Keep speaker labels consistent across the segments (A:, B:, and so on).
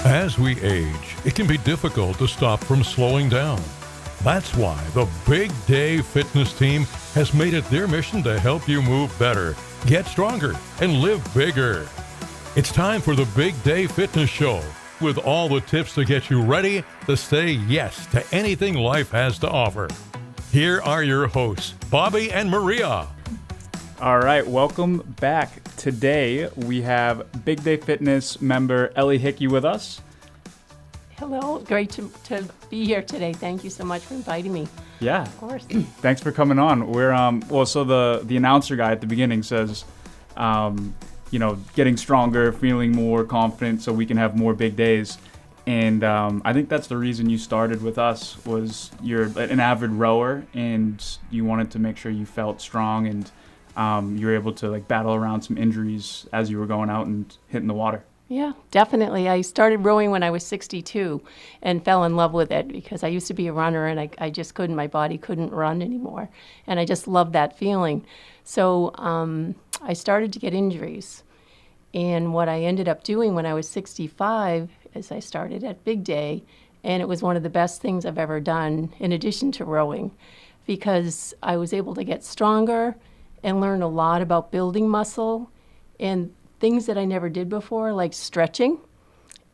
A: As we age, it can be difficult to stop from slowing down. That's why the Big Day Fitness team has made it their mission to help you move better, get stronger, and live bigger. It's time for the Big Day Fitness Show, with all the tips to get you ready to say yes to anything life has to offer. Here are your hosts, Bobby and Maria.
B: All right, welcome back. Today we have Big Day Fitness member Ellie Hickey with us.
C: Hello, great to be here today. Thank you so much for inviting me.
B: Yeah.
C: Of course.
B: Thanks for coming on. We're so the announcer guy at the beginning says, getting stronger, feeling more confident so we can have more big days. And I think that's the reason you started with us, was you're an avid rower and you wanted to make sure you felt strong and you were able to battle around some injuries as you were going out and hitting the water.
C: Yeah, definitely. I started rowing when I was 62 and fell in love with it because I used to be a runner and I just couldn't, my body couldn't run anymore. And I just loved that feeling. So I started to get injuries. And what I ended up doing when I was 65 is I started at Big Day, and it was one of the best things I've ever done in addition to rowing, because I was able to get stronger and learn a lot about building muscle and things that I never did before, like stretching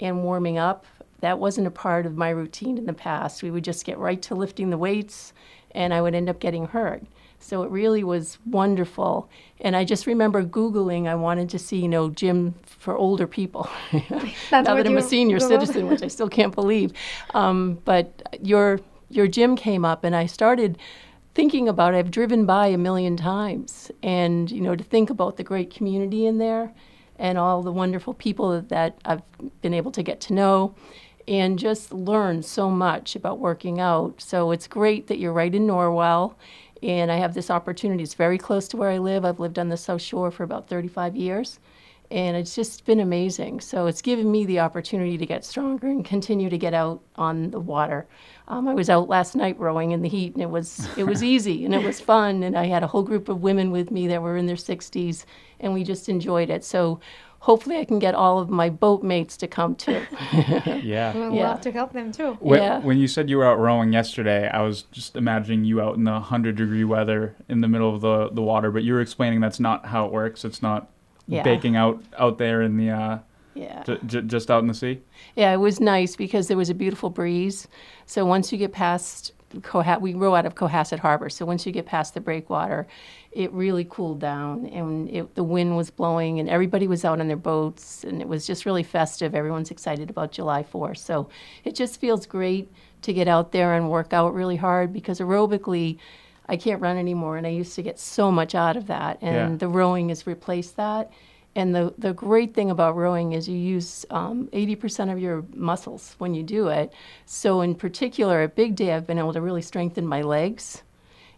C: and warming up. That wasn't a part of my routine in the past. We would just get right to lifting the weights, and I would end up getting hurt. So it really was wonderful. And I just remember Googling, I wanted to see, gym for older people. Now that I'm a senior citizen, which I still can't believe. But your gym came up, and I started thinking about it. I've driven by a million times. And, to think about the great community in there and all the wonderful people that I've been able to get to know and just learn so much about working out. So it's great that you're right in Norwell. And I have this opportunity. It's very close to where I live. I've lived on the South Shore for about 35 years. And it's just been amazing. So it's given me the opportunity to get stronger and continue to get out on the water. I was out last night rowing in the heat, and it was easy, and it was fun. And I had a whole group of women with me that were in their 60s, and we just enjoyed it. So hopefully I can get all of my boat mates to come too.
B: Yeah.
D: We'd love to help them too.
B: When you said you were out rowing yesterday, I was just imagining you out in the 100-degree weather in the middle of the water, but you were explaining that's not how it works. It's not baking out there in the just out in the sea.
C: Yeah, it was nice because there was a beautiful breeze. So once you get past we row out of Cohasset Harbor. So once you get past the breakwater, it really cooled down, and the wind was blowing, and everybody was out on their boats, and it was just really festive. Everyone's excited about July 4th. So it just feels great to get out there and work out really hard, because aerobically, I can't run anymore, and I used to get so much out of that, and the rowing has replaced that. And the great thing about rowing is you use 80% of your muscles when you do it. So in particular, at Big Day, I've been able to really strengthen my legs,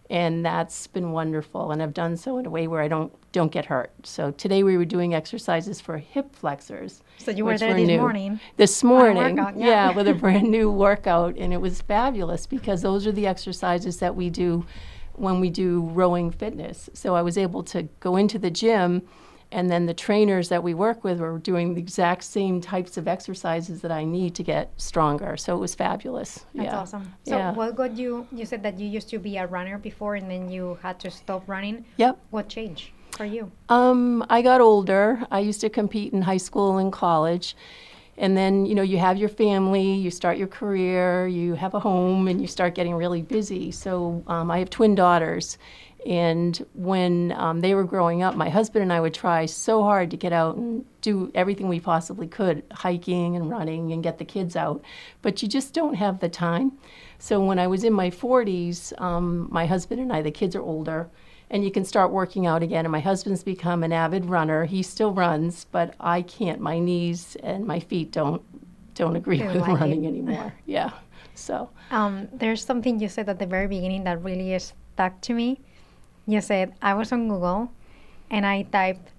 C: and that's been wonderful. And I've done so in a way where I don't get hurt. So today we were doing exercises for hip flexors.
D: So you were there this morning?
C: This morning,
D: workout,
C: with a brand new workout. And it was fabulous, because those are the exercises that we do when we do rowing fitness. So I was able to go into the gym, and then the trainers that we work with were doing the exact same types of exercises that I need to get stronger. So it was fabulous.
D: That's awesome. So what got you said that you used to be a runner before, and then you had to stop running.
C: Yep.
D: What changed for you?
C: I got older. I used to compete in high school and college. And then, you have your family, you start your career, you have a home, and you start getting really busy. So I have twin daughters. And when they were growing up, my husband and I would try so hard to get out and do everything we possibly could, hiking and running and get the kids out. But you just don't have the time. So when I was in my 40s, my husband and I, the kids are older, and you can start working out again. And my husband's become an avid runner. He still runs, but I can't. My knees and my feet don't agree with running anymore. Yeah. So
D: there's something you said at the very beginning that really stuck to me. You said, I was on Google and I typed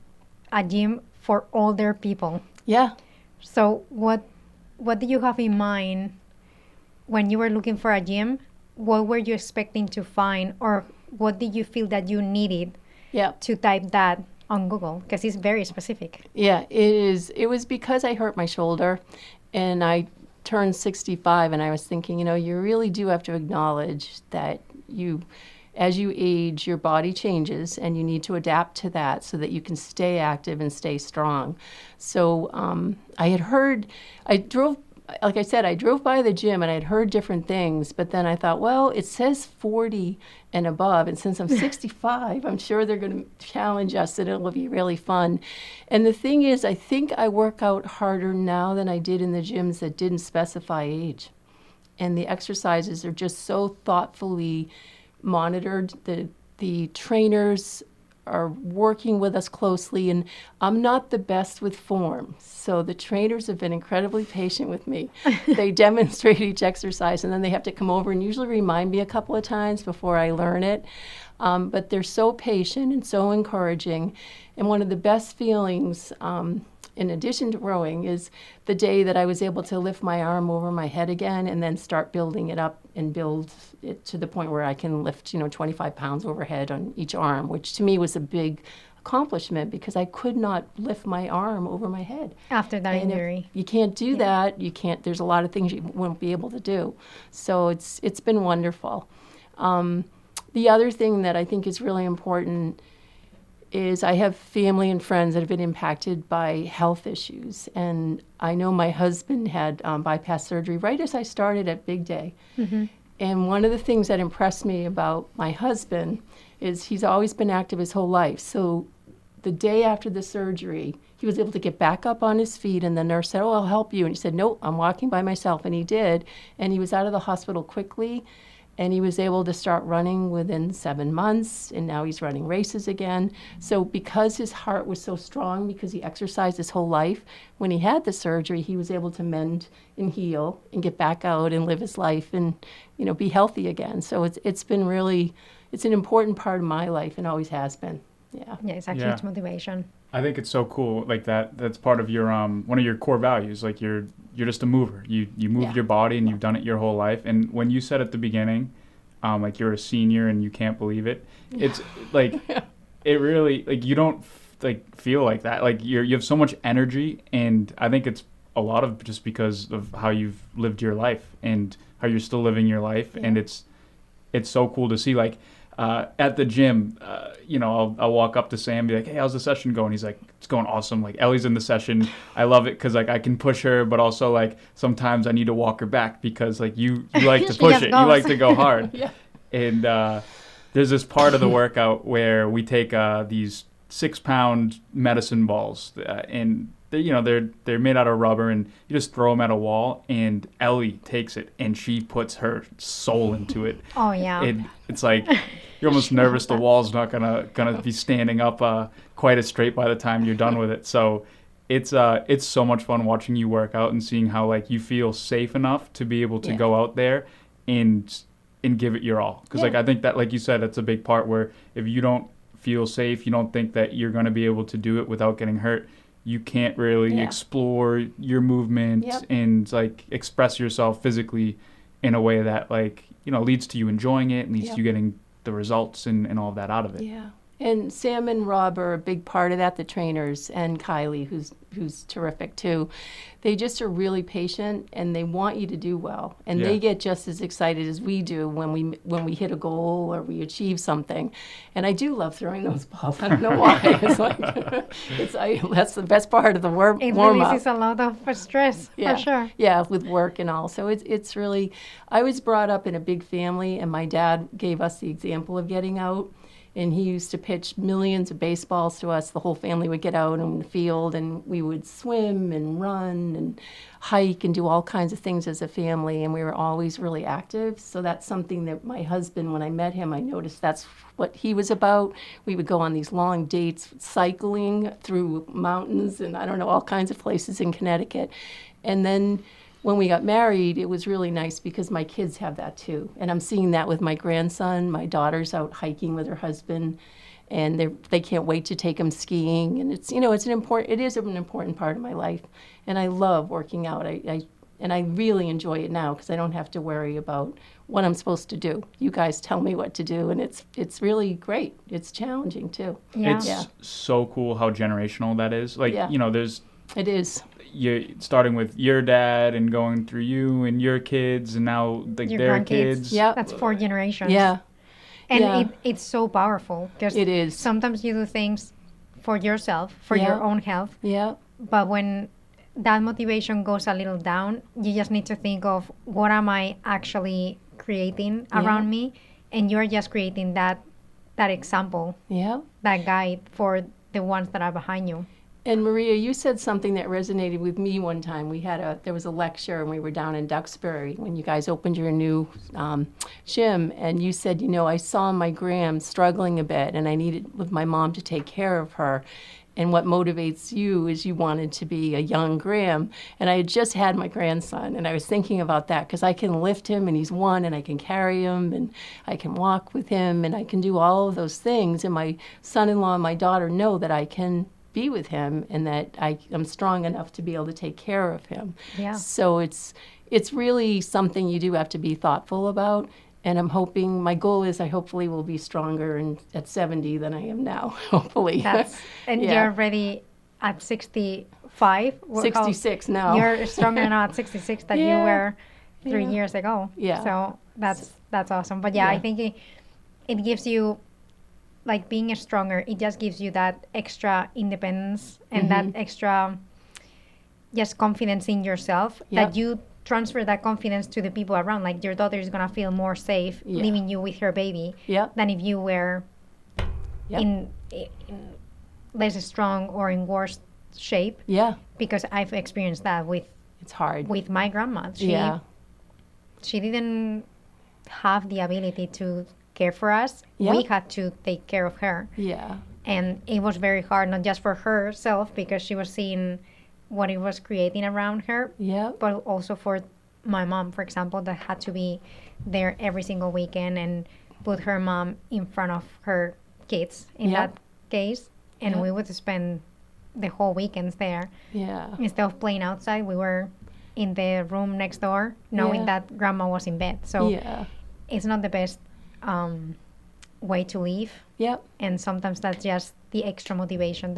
D: a gym for older people.
C: Yeah.
D: So what did you have in mind when you were looking for a gym? What were you expecting to find, or what did you feel that you needed to type that on Google? Because it's very specific.
C: Yeah, it is. It was because I hurt my shoulder, And I turned 65, and I was thinking, you really do have to acknowledge that as you age, your body changes, and you need to adapt to that so that you can stay active and stay strong. So like I said, I drove by the gym and I'd heard different things, but then I thought, well, it says 40 and above, and since I'm 65, I'm sure they're going to challenge us and it will be really fun. And the thing is, I think I work out harder now than I did in the gyms that didn't specify age. And the exercises are just so thoughtfully monitored. The trainers are working with us closely, and I'm not the best with form. So the trainers have been incredibly patient with me. They demonstrate each exercise, and then they have to come over and usually remind me a couple of times before I learn it. But they're so patient and so encouraging. And one of the best feelings, in addition to rowing, is the day that I was able to lift my arm over my head again and then start building it up and build it to the point where I can lift, 25 pounds overhead on each arm, which to me was a big accomplishment because I could not lift my arm over my head.
D: After that injury.
C: You can't do that. There's a lot of things you won't be able to do. So it's been wonderful. The other thing that I think is really important is I have family and friends that have been impacted by health issues. And I know my husband had bypass surgery right as I started at Big Day. Mm-hmm. And one of the things that impressed me about my husband is he's always been active his whole life. So the day after the surgery, he was able to get back up on his feet, and the nurse said, I'll help you. And he said, no, I'm walking by myself. And he did. And he was out of the hospital quickly. And he was able to start running within 7 months, and now he's running races again. So because his heart was so strong, because he exercised his whole life, when he had the surgery, he was able to mend and heal and get back out and live his life and, be healthy again. So it's been really, it's an important part of my life and always has been. Yeah.
D: Yeah, it's actually huge motivation.
B: I think it's so cool, like that's part of your one of your core values. Like you're just a mover. You moved your body and you've done it your whole life. And when you said at the beginning, like you're a senior and you can't believe it, it's like it really, like you don't feel like that. Like you have so much energy, and I think it's a lot of just because of how you've lived your life and how you're still living your life. Yeah. And it's so cool to see. Like at the gym, I'll walk up to Sam and be like, hey, how's the session going? He's like, it's going awesome. Like, Ellie's in the session. I love it because, like, I can push her, but also, like, sometimes I need to walk her back because, like, you like to push it. You like to go hard. Yeah. And there's this part of the workout where we take these 6-pound medicine balls, and they're made out of rubber, and you just throw them at a wall, and Ellie takes it, and she puts her soul into it.
D: Oh, yeah.
B: It's like you're almost nervous the wall's not gonna be standing up quite as straight by the time you're done with it. So it's so much fun watching you work out and seeing how, like, you feel safe enough to be able to go out there and give it your all. Because like I think that, like you said, it's a big part where if you don't feel safe, you don't think that you're going to be able to do it without getting hurt, you can't really explore your movement and like express yourself physically in a way that, like, leads to you enjoying it and leads to you getting the results and all of that out of it.
C: Yeah. And Sam and Rob are a big part of that, the trainers, and Kylie, who's terrific too. They just are really patient, and they want you to do well. And they get just as excited as we do when we hit a goal or we achieve something. And I do love throwing those balls. I don't know why. It's like that's the best part of the warm-up.
D: It releases a lot of stress, for sure.
C: Yeah, with work and all. So it's really, I was brought up in a big family, and my dad gave us the example of getting out. And he used to pitch millions of baseballs to us. The whole family would get out in the field, and we would swim and run and hike and do all kinds of things as a family. And we were always really active. So that's something that my husband, when I met him, I noticed that's what he was about. We would go on these long dates cycling through mountains and, I don't know, all kinds of places in Connecticut. And then when we got married, it was really nice because my kids have that too. And I'm seeing that with my grandson. My daughter's out hiking with her husband, and they can't wait to take him skiing. And it is an important part of my life. And I love working out. I really enjoy it now because I don't have to worry about what I'm supposed to do. You guys tell me what to do, and it's really great. It's challenging too.
B: Yeah. It's so cool how generational that is. Like,
C: It is.
B: You're starting with your dad and going through you and your kids and now like
D: Your
B: their
D: grandkids.
B: kids.
C: Yeah.
D: That's 4 generations.
C: Yeah.
D: And
C: Yeah.
D: it's so powerful because
C: It is.
D: sometimes you do things for yourself, for your own health.
C: Yeah.
D: But when that motivation goes a little down, you just need to think of what am I actually creating around me, and you're just creating that example,
C: Yeah.
D: that guide for the ones that are behind you.
C: And Maria, you said something that resonated with me one time. There was a lecture and we were down in Duxbury when you guys opened your new gym, and you said, I saw my Gram struggling a bit and I needed with my mom to take care of her. And what motivates you is you wanted to be a young Graham. And I had just had my grandson, and I was thinking about that because I can lift him, and he's 1, and I can carry him, and I can walk with him, and I can do all of those things. And my son-in-law and my daughter know that I can be with him and that I'm strong enough to be able to take care of him.
D: Yeah.
C: So it's really something you do have to be thoughtful about. And I'm hoping, my goal is I hopefully will be stronger at 70 than I am now, hopefully.
D: And
C: Yeah.
D: you're already at 65.
C: 66 now.
D: You're stronger now at 66 than you
C: Yeah.
D: were 3
C: Yeah.
D: years ago.
C: Yeah.
D: So that's awesome. But I think it gives you, like, being stronger, it just gives you that extra independence and that extra just confidence in yourself, that you transfer that confidence to the people around. Like, your daughter is going to feel more safe leaving you with her baby than if you were in less strong or in worse shape.
C: Yeah.
D: Because I've experienced that
C: It's hard.
D: with my grandma. She didn't have the ability to care for us.
C: Yeah.
D: We had to take care of her.
C: Yeah.
D: And it was very hard, not just for herself, because she was seeing what it was creating around her,
C: Yeah.
D: but also for my mom, for example, that had to be there every single weekend and put her mom in front of her kids in
C: Yeah.
D: that case. And
C: Yeah.
D: we would spend the whole weekends there.
C: Yeah.
D: Instead of playing outside, we were in the room next door, knowing that grandma was in bed. So
C: Yeah.
D: it's not the best way to live.
C: Yep.
D: And sometimes that's just the extra motivation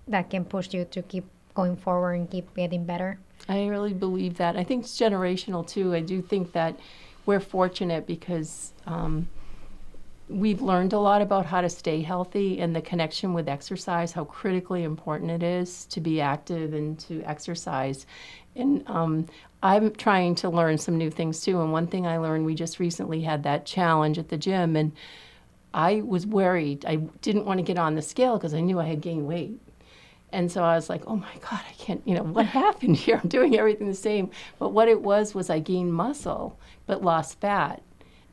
D: that can push you to keep going forward and keep getting better.
C: I really believe that. I think it's generational too. I do think that we're fortunate because we've learned a lot about how to stay healthy and the connection with exercise, how critically important it is to be active and to exercise. And I'm trying to learn some new things too. And one thing I learned, we just recently had that challenge at the gym, and I was worried. I didn't want to get on the scale because I knew I had gained weight. And so I was like, oh my God, I can't, what happened here? I'm doing everything the same. But what it was I gained muscle, but lost fat.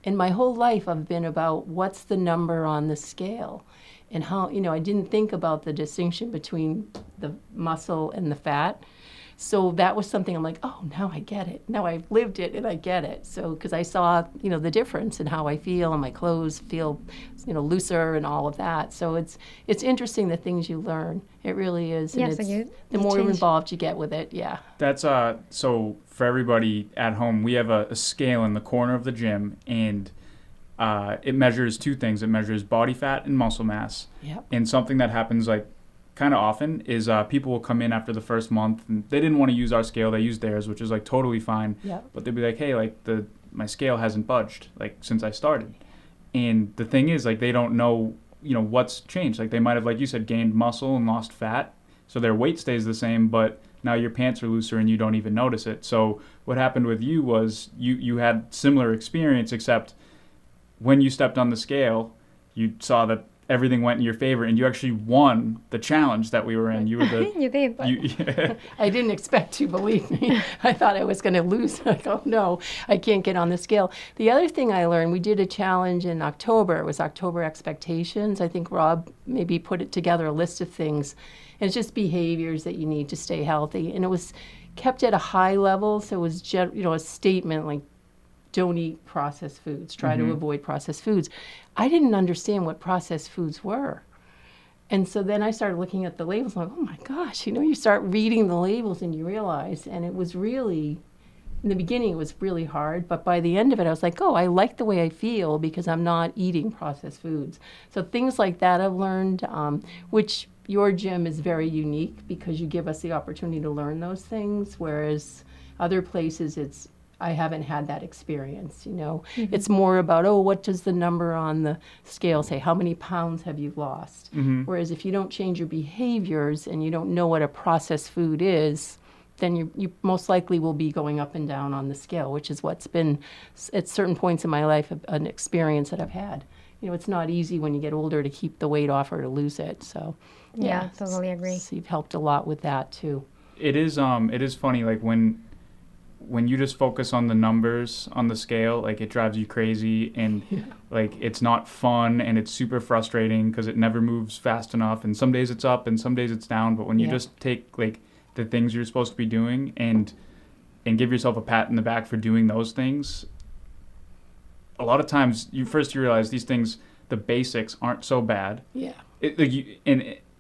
C: And my whole life I've been about what's the number on the scale and how, I didn't think about the distinction between the muscle and the fat. So that was something I'm like, oh, now I get it. Now I've lived it and I get it. So, because I saw, the difference in how I feel and my clothes feel, looser and all of that. So it's interesting the things you learn. It really is.
D: Yeah,
C: And
D: so
C: the more involved you get with it, yeah.
B: That's so for everybody at home, we have a scale in the corner of the gym, and it measures 2 things. It measures body fat and muscle mass.
C: Yep.
B: And something that happens kind of often is people will come in after the first month and they didn't want to use our scale, they used theirs, which is totally fine.
C: Yep.
B: But they'd be like, hey, my scale hasn't budged since I started. And the thing is, they don't know what's changed. They might have, like you said, gained muscle and lost fat, so their weight stays the same, but now your pants are looser and you don't even notice it. So what happened with you was you had similar experience, except when you stepped on the scale, you saw that everything went in your favor, and you actually won the challenge that we were in. You were the
D: You did.
C: I didn't expect to, believe me. I thought I was going to lose. Like, oh no, I can't get on the scale. The other thing I learned, we did a challenge in October. It was October Expectations. I think Rob maybe put together a list of things. And it's just behaviors that you need to stay healthy. And it was kept at a high level, so it was a statement like, don't eat processed foods, try to avoid processed foods. I didn't understand what processed foods were. And so then I started looking at the labels, I'm like, oh my gosh, you start reading the labels and you realize, and it was really, in the beginning it was really hard, but by the end of it I was like, oh, I like the way I feel because I'm not eating processed foods. So things like that I've learned, which, your gym is very unique because you give us the opportunity to learn those things, whereas other places I haven't had that experience, you know. Mm-hmm. It's more about, what does the number on the scale say? How many pounds have you lost? Mm-hmm. Whereas if you don't change your behaviors and you don't know what a processed food is, then you most likely will be going up and down on the scale, which is what's been, at certain points in my life, an experience that I've had. You know, it's not easy when you get older to keep the weight off or to lose it. So,
D: yeah, totally agree.
C: So you've helped a lot with that too.
B: It is funny, like when you just focus on the numbers on the scale, like it drives you crazy, and like it's not fun, and it's super frustrating because it never moves fast enough, and some days it's up and some days it's down. But when you just take like the things you're supposed to be doing and give yourself a pat in the back for doing those things, a lot of times you realize these things, the basics aren't so bad.
C: Yeah.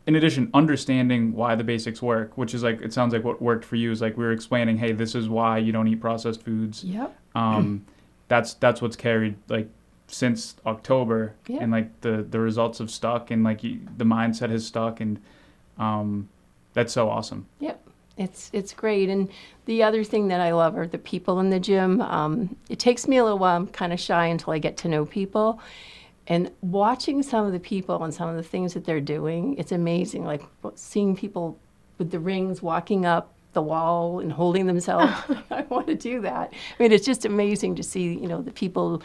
B: In addition, understanding why the basics work, which is like, it sounds like what worked for you is like we were explaining, hey, this is why you don't eat processed foods.
C: Yep.
B: That's what's carried like since October, and like the results have stuck, and like the mindset has stuck, and that's so awesome.
C: Yep. It's great. And the other thing that I love are the people in the gym. It takes me a little while. I'm kind of shy until I get to know people. And watching some of the people and some of the things that they're doing, it's amazing. Like seeing people with the rings walking up the wall and holding themselves. I want to do that. I mean, it's just amazing to see, you know, the people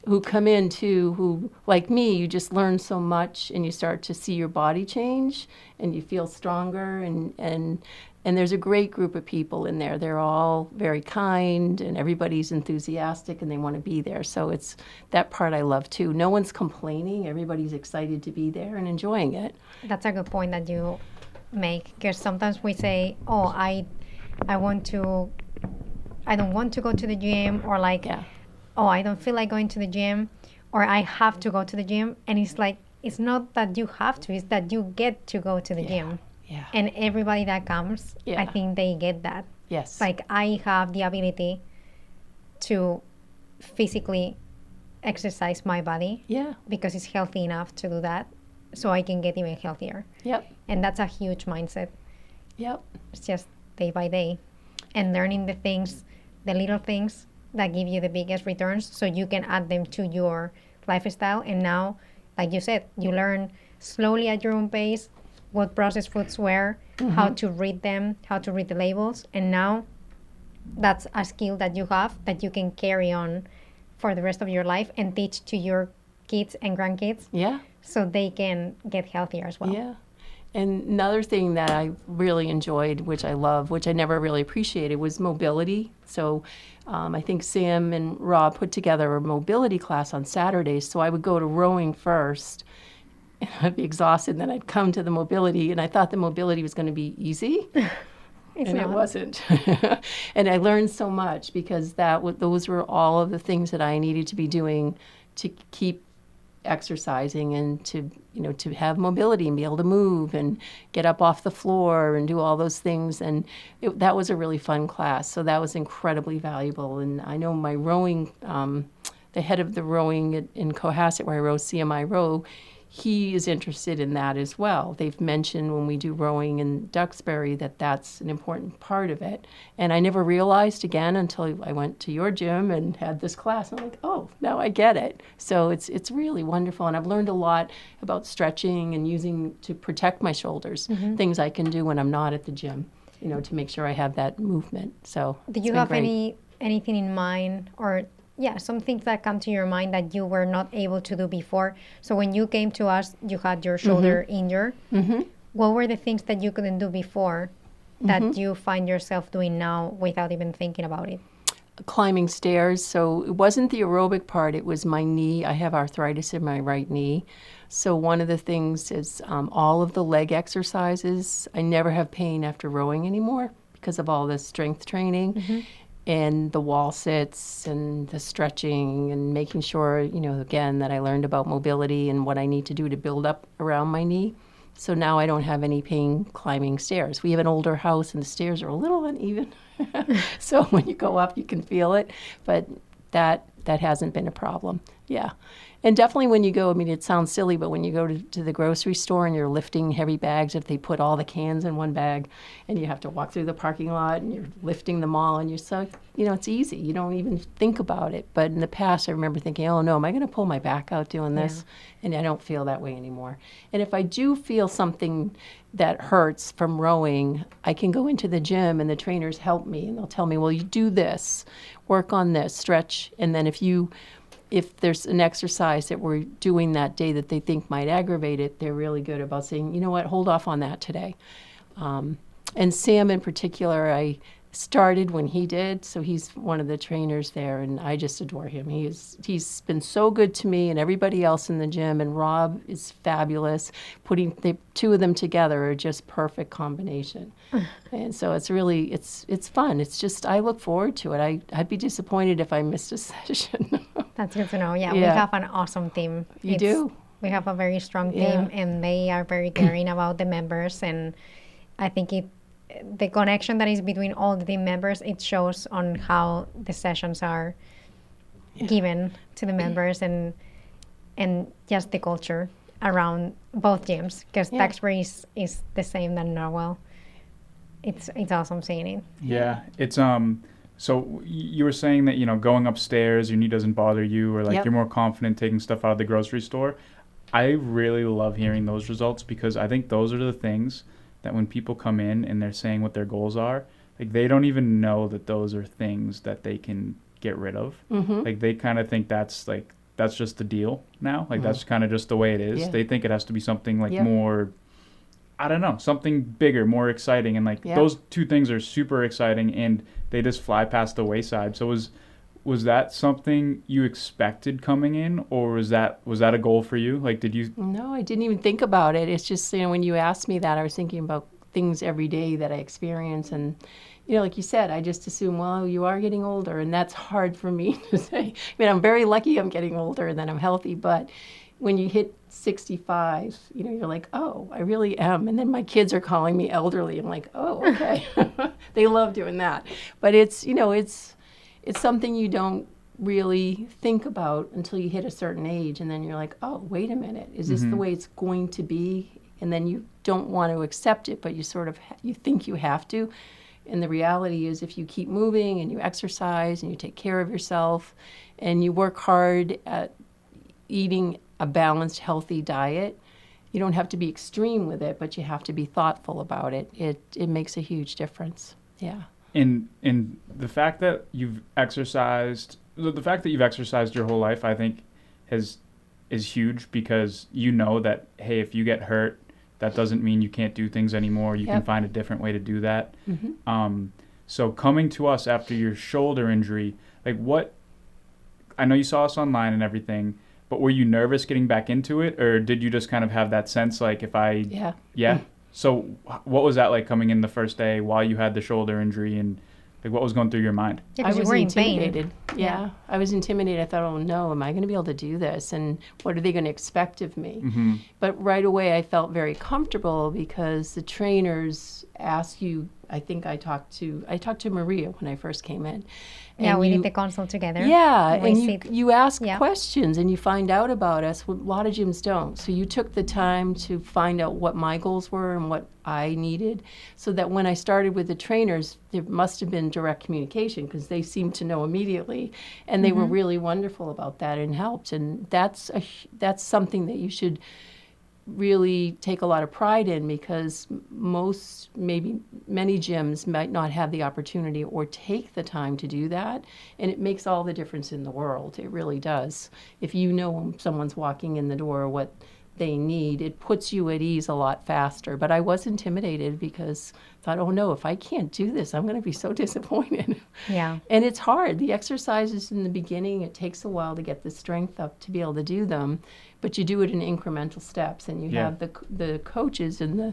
C: who come in too, who, like me, you just learn so much and you start to see your body change and you feel stronger, and there's a great group of people in there. They're all very kind and everybody's enthusiastic and they want to be there. So it's that part I love too. No one's complaining. Everybody's excited to be there and enjoying it.
D: That's a good point that you make, because sometimes we say, I don't want to go to the gym, or like, I don't feel like going to the gym, or I have to go to the gym. And it's like, it's not that you have to, it's that you get to go to the gym.
C: Yeah.
D: And everybody that comes, I think they get that.
C: Yes.
D: Like, I have the ability to physically exercise my body.
C: Yeah.
D: Because it's healthy enough to do that, so I can get even healthier.
C: Yep.
D: And that's a huge mindset.
C: Yep.
D: It's just day by day. And learning the things, the little things that give you the biggest returns, so you can add them to your lifestyle. And now, like you said, you learn slowly at your own pace what processed foods were, how to read them, how to read the labels. And now that's a skill that you have that you can carry on for the rest of your life and teach to your kids and grandkids.
C: Yeah.
D: So they can get healthier as well.
C: Yeah. And another thing that I really enjoyed, which I love, which I never really appreciated, was mobility. So I think Sam and Rob put together a mobility class on Saturdays. So I would go to rowing first, and I'd be exhausted, and then I'd come to the mobility, and I thought the mobility was going to be easy. It wasn't. And I learned so much, because those were all of the things that I needed to be doing to keep exercising and to have mobility and be able to move and get up off the floor and do all those things. And that was a really fun class. So that was incredibly valuable. And I know my rowing, the head of the rowing in Cohasset, where I row CMI row, he is interested in that as well. They've mentioned when we do rowing in Duxbury that that's an important part of it. And I never realized again until I went to your gym and had this class. I'm like, oh, now I get it. So it's really wonderful. And I've learned a lot about stretching and using to protect my shoulders, things I can do when I'm not at the gym, to make sure I have that movement. So
D: do you have anything in mind, or some things that come to your mind that you were not able to do before? So when you came to us, you had your shoulder injured. What were the things that you couldn't do before that you find yourself doing now without even thinking about it?
C: Climbing stairs. So it wasn't the aerobic part, it was my knee. I have arthritis in my right knee. So one of the things is all of the leg exercises. I never have pain after rowing anymore because of all the strength training. And the wall sits and the stretching and making sure, again, that I learned about mobility and what I need to do to build up around my knee. So now I don't have any pain climbing stairs. We have an older house and the stairs are a little uneven. So when you go up, you can feel it. But that hasn't been a problem. Yeah. And definitely when you go, I mean, it sounds silly, but when you go to the grocery store and you're lifting heavy bags, if they put all the cans in one bag and you have to walk through the parking lot and you're lifting them all and you're so, it's easy. You don't even think about it. But in the past, I remember thinking, oh no, am I going to pull my back out doing this? And I don't feel that way anymore. And if I do feel something that hurts from rowing, I can go into the gym and the trainers help me and they'll tell me, well, you do this, work on this, stretch. And then if there's an exercise that we're doing that day that they think might aggravate it, they're really good about saying, you know what, hold off on that today. And Sam in particular, I started when he did, so he's one of the trainers there, and I just adore him. He's been so good to me and everybody else in the gym, and Rob is fabulous. Putting the two of them together are just perfect combination. And so it's really, it's fun. It's just, I look forward to it. I'd be disappointed if I missed a session.
D: That's good to know. Yeah, we have an awesome team.
C: You do?
D: We have a very strong team, and they are very caring about the members, and I think the connection that is between all the team members, it shows on how the sessions are given to the members and just the culture around both gyms, because Duxbury is the same than Norwell. It's awesome seeing it.
B: Yeah, it's so you were saying that going upstairs your knee doesn't bother you, or like you're more confident taking stuff out of the grocery store. I really love hearing those results, because I think those are the things that when people come in and they're saying what their goals are, like they don't even know that those are things that they can get rid of. Like they kind of think that's just the deal now. Like that's kind of just the way it is. They think it has to be something like more, I don't know, something bigger, more exciting. And like those two things are super exciting and they just fly past the wayside. So was that something you expected coming in, or was that a goal for you? Like, did you?
C: No, I didn't even think about it. It's just, when you asked me that, I was thinking about things every day that I experience. And, like you said, I just assume, well, you are getting older. And that's hard for me to say. I mean, I'm very lucky I'm getting older and that I'm healthy. But when you hit 65, you're like, oh, I really am. And then my kids are calling me elderly. I'm like, oh, okay. They love doing that. But it's something you don't really think about until you hit a certain age. And then you're like, oh, wait a minute. Is this the way it's going to be? And then you don't want to accept it, but you sort of, you think you have to. And the reality is, if you keep moving and you exercise and you take care of yourself and you work hard at eating a balanced, healthy diet, you don't have to be extreme with it, but you have to be thoughtful about it. It makes a huge difference. Yeah.
B: And the fact that you've exercised your whole life, I think is huge, because that, hey, if you get hurt, that doesn't mean you can't do things anymore. You can find a different way to do that. So coming to us after your shoulder injury, like I know you saw us online and everything, but were you nervous getting back into it, or did you just kind of have that sense like So what was that like coming in the first day while you had the shoulder injury, and like what was going through your mind?
C: I was intimidated. Yeah, I was intimidated. I thought, oh no, am I going to be able to do this? And what are they going to expect of me? But right away I felt very comfortable, because the trainers ask you, I think I talked to Maria when I first came in.
D: And we did the consult together.
C: Yeah, and you ask questions and you find out about us. A lot of gyms don't. So you took the time to find out what my goals were and what I needed, so that when I started with the trainers, there must have been direct communication, because they seemed to know immediately, and they were really wonderful about that and helped. And that's something that you should really take a lot of pride in, because many gyms might not have the opportunity or take the time to do that, and it makes all the difference in the world. It really does. If you know when someone's walking in the door what they need, it puts you at ease a lot faster. But I was intimidated, because I thought, oh no, if I can't do this, I'm going to be so disappointed.
D: Yeah.
C: And it's hard. The exercises in the beginning, it takes a while to get the strength up to be able to do them, but you do it in incremental steps, and you have the coaches and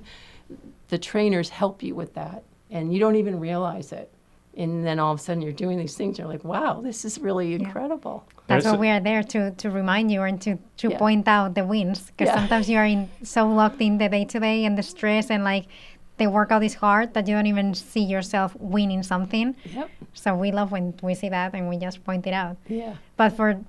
C: the trainers help you with that, and you don't even realize it. And then all of a sudden you're doing these things, you're like, wow, this is really incredible.
D: That's why we are there, to remind you and to point out the wins, because sometimes you are so locked in the day-to-day and the stress, and like the workout is hard that you don't even see yourself winning something.
C: Yep.
D: So we love when we see that and we just point it out.
C: Yeah.
D: But for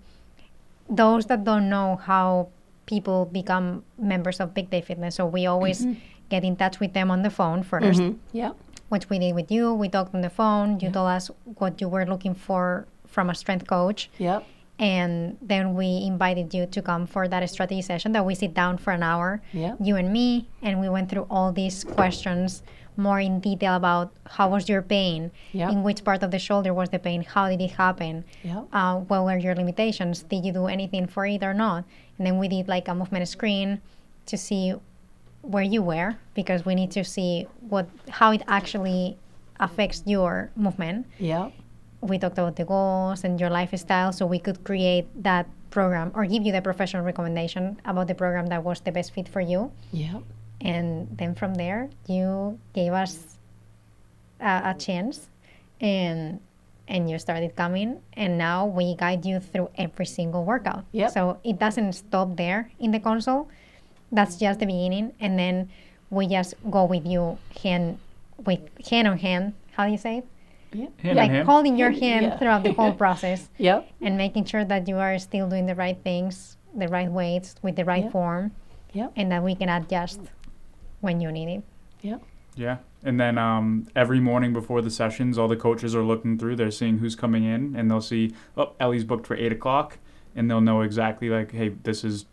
D: those that don't know how people become members of Big Day Fitness, so we always get in touch with them on the phone first.
C: Yeah.
D: Which we did with you. We talked on the phone. You told us what you were looking for from a strength coach.
C: Yep.
D: And then we invited you to come for that strategy session that we sit down for an hour, you and me, and we went through all these questions more in detail about how was your pain, in which part of the shoulder was the pain, how did it happen, what were your limitations, did you do anything for it or not? And then we did like a movement screen to see where you were, because we need to see how it actually affects your movement.
C: Yeah.
D: We talked about the goals and your lifestyle, so we could create that program or give you the professional recommendation about the program that was the best fit for you.
C: Yeah.
D: And then from there, you gave us a chance, and you started coming, and now we guide you through every single workout.
C: Yep.
D: So it doesn't stop there in the console. That's just the beginning, and then we just go with you hand on hand. How do you say it?
C: Yep.
B: Hand in hand.
D: Holding your hand throughout the whole process.
C: Yep.
D: And making sure that you are still doing the right things, the right weights, with the right form.
C: Yep.
D: And that we can adjust when you need it.
C: Yep.
B: Yeah. And then every morning before the sessions, all the coaches are looking through. They're seeing who's coming in, and they'll see, Ellie's booked for 8 o'clock, and they'll know exactly like, hey, this is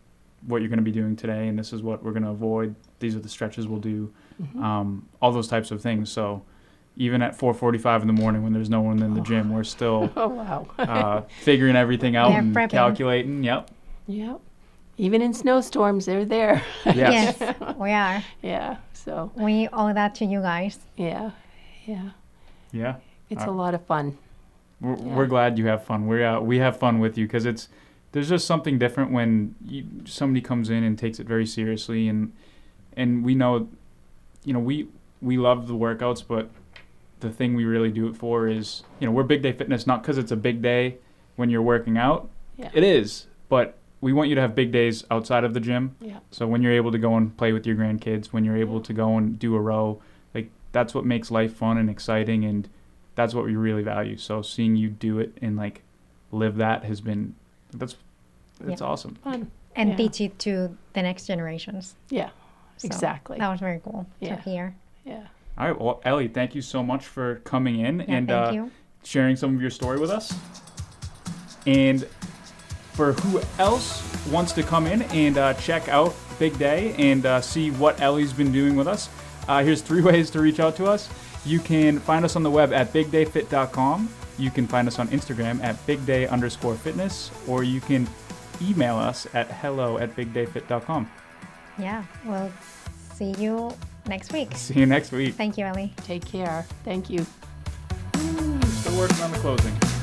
B: what you're going to be doing today, and this is what we're going to avoid. These are the stretches we'll do. All those types of things. So even at 4:45 in the morning when there's no one in the gym, we're still figuring everything out and
D: prepping.
B: calculating. Yep.
C: Yep. Even in snowstorms, they're there.
B: Yes.
D: Yes, we are.
C: Yeah. So.
D: We owe that to you guys.
C: Yeah. Yeah.
B: Yeah.
C: It's a lot of fun.
B: We're glad you have fun. We have fun with you, because there's just something different when somebody comes in and takes it very seriously, and we know, we love the workouts, but the thing we really do it for is, we're Big Day Fitness not because it's a big day when you're working out.
C: Yeah.
B: It is, but we want you to have big days outside of the gym.
C: Yeah.
B: So when you're able to go and play with your grandkids, when you're able to go and do a row, like that's what makes life fun and exciting, and that's what we really value. So seeing you do it and like live that has been that's awesome.
C: Fun.
D: And teach it to the next generations.
C: Yeah.
D: So
C: Exactly.
D: That was very cool
C: Yeah.
D: to hear.
C: Yeah.
B: All right, well, Ellie, thank you so much for coming in and
D: thank you.
B: sharing some of your story with us. And for who else wants to come in and check out Big Day and see what Ellie's been doing with us, here's 3 ways to reach out to us. You can find us on the web at bigdayfit.com. You can find us on Instagram at bigday_fitness, or you can email us at hello@bigdayfit.com.
D: Yeah, we'll see you next week.
B: See you next week.
D: Thank you, Ellie.
C: Take care. Thank you.
B: Still working on the closing.